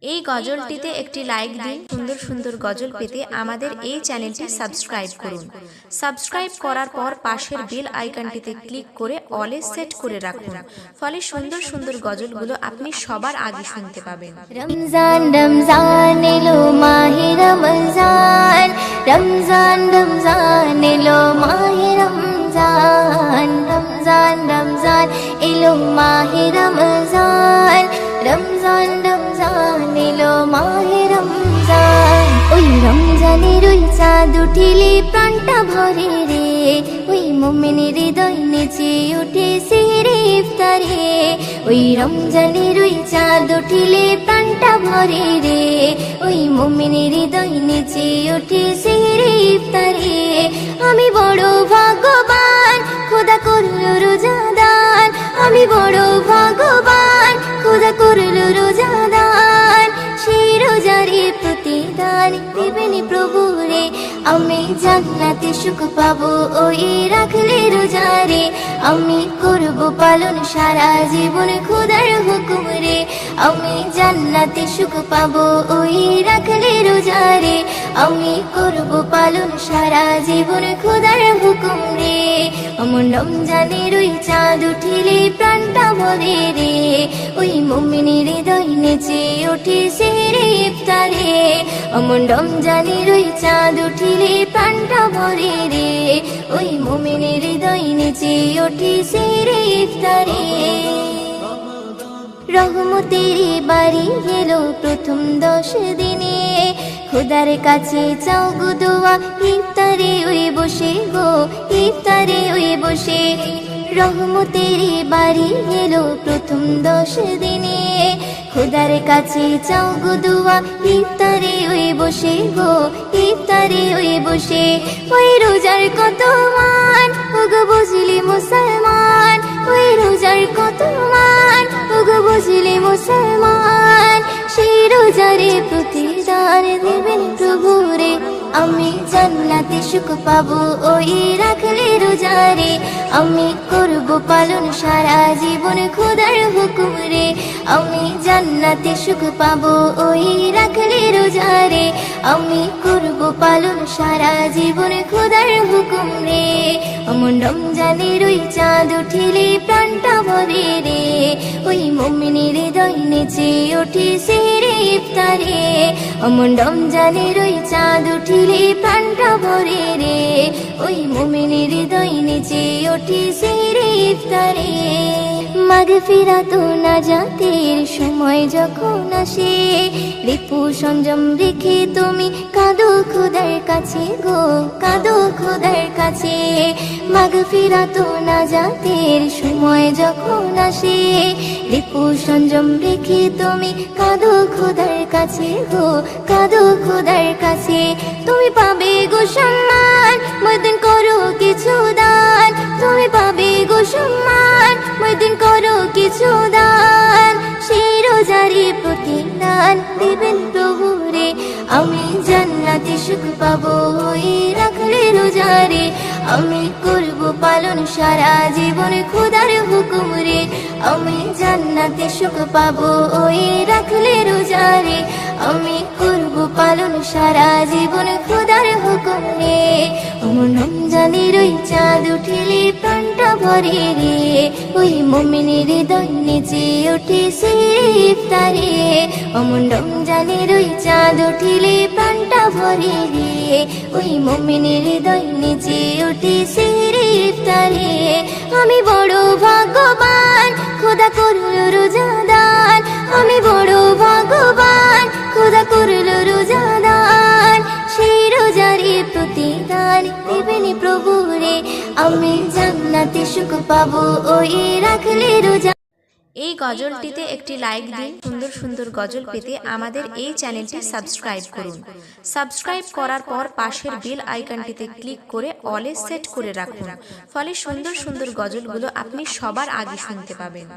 এই গজলটিতে একটি লাইক দিন। সুন্দর সুন্দর গজল পেতে আমাদের এই চ্যানেলটি সাবস্ক্রাইব করুন। সাবস্ক্রাইব করার পর পাশের বেল আইকনটিতে ক্লিক করে অলে সেট করে রাখুন, ফলে সুন্দর সুন্দর গজলগুলো আপনি সবার আগে শুনতে পাবেন। রমজান রমজান এলো মাহে রমজান, রমজান রমজান এলো মাহে রমজান, রমজান রমজান এলো মাহে রমজান, রমজান রমজান এলো মাহে রমজান। ওই রমজানের ওই চাঁদ উঠিলে প্রাণটা ভরে রে, ওই মুমিনের হৃদয় নেচে উঠে সেহরে ইফতারে। ওই রমজানের ওই চাঁদ উঠিলে প্রাণটা ভরে রে, ওই মুমিনের হৃদয় নেচে উঠে সেহরে ইফতারে। আমি বড় ভাগ্যবান, খোদা করলো রোজাদান, আমি বড় ভাগ্যবান, খোদা করলো রোজাদান। সেই রোজারে প্রতিদান দেবেন প্রভু রে, আমি জান্নাতে সুখ পাবো ওই রাখলে রোজারে। আমি করব পালন সারা জীবন খোদার হুকুম রে, আমি জান্নাতে সুখ পাবো ওই রাখলে রোজারে। আমি করব পালন সারা জীবন খোদার হুকুম রে। অমন রমজানের ওই চাঁদ উঠিলে প্রাণটা ভরে রে, ওই মুমিনের হৃদয় নেচে ওঠে সেহরে ইফতারে। অমন রমজানের ওই চাঁদ উঠিলে প্রাণটা ভরে রে, ওই মুমিনের হৃদয় নেচে ওঠে সেহরে ইফতারে। রহমতের বাড়ি এলো প্রথম 10 দিনে, খোদার কাছে চাও গো দোয়া ইফতারে ওই বসে গো, ইফতারে ওই বসে। রহমতের বাড়ি এলো প্রথম 10 দিনে, খোদার কাছে চাও গো দোয়া ইফতারে ওই বসে গো, ইফতারে ওই বসে। ওই রোজার কত মান ওগো বুঝলি মুসলমান, ওই রোজার কত মান ওগো বুঝলি মুসলমান। সেই রোজারে প্রতিদান দেবেন প্রভু রে, আমি জান্নাতে সুখ পাবো ওই রাখলে রোজারে। আমি করব পালন সারা জীবন খোদার হুকুম রে, আমি জান্নাতে সুখ পাবো ওই রাখলে রোজারে। আমি করব পালন সারা জীবন খোদার হুকুম রে। অমন রমজানের ওই চাঁদ উঠিলে প্রাণটা ভরে রে, ওই মুমিনের হৃদয় নেচে ওঠে সেহরে ইফতারে। অমন রমজানের ওই চাঁদ উঠিলে প্রাণটা ভরে রে, ওই মুমিনের হৃদয় নেচে ওঠে সেহরে ইফতারে। মাগফিরাত ও নাজাতের সময় যখন আসে, রিপু সংযম রেখে তুমি কাঁদো খোদার কাছে গো, কাঁদো খোদার কাছে। মাগফিরাত ও নাজাতের সময় যখন আসে, রিপু সংযম রেখে তুমি কাঁদো খোদার কাছে গো, কাঁদো খোদার কাছে। তুমি পাবে গো সম্মান, ময়দিন করো কিছু দান, তুমি পাবে গো সম্মান, ময়দিন করো কিছু দান। সেই রোজারে প্রতিদান দেবেন প্রভু রে, আমি জান্নাতে সুখ পাবো ওই রাখলে রোজারে। আমি করব পালন সারা জীবন খোদার হুকুম রে, আমি জান্নাতে সুখ পাবো ওই রাখলে রোজারে। আমি করব পালন সারা জীবন খোদার হুকুম রে। অমন রমজানের ওই চাঁদ উঠিলে প্রাণটা ভরে রে, ওই মুমিনের হৃদয় নেচে ওঠে সেহরে ইফতারে। অমন রমজানের ওই চাঁদ উঠিলে প্রাণটা ভরে রে, ওই মুমিনের হৃদয় নেচে ওঠে সেহরে ইফতারে। আমি বড় ভাগ্যবান, খোদা করলো রোজাদান, আমি বড় ভাগ্যবান, খোদা করলো রোজাদান। সেই রোজারে প্রতিদান দেবেন প্রভু রে, আমি জান্নাতে সুখ পাবো ওই রাখলে রোজা। এই গজলটিতে একটি লাইক দিন। সুন্দর সুন্দর গজল পেতে আমাদের এই চ্যানেলটি সাবস্ক্রাইব করুন। সাবস্ক্রাইব করার পর পাশের বেল আইকনটিতে ক্লিক করে অলে সেট করে রাখুন, ফলে সুন্দর সুন্দর গজলগুলো আপনি সবার আগে শুনতে পাবেন।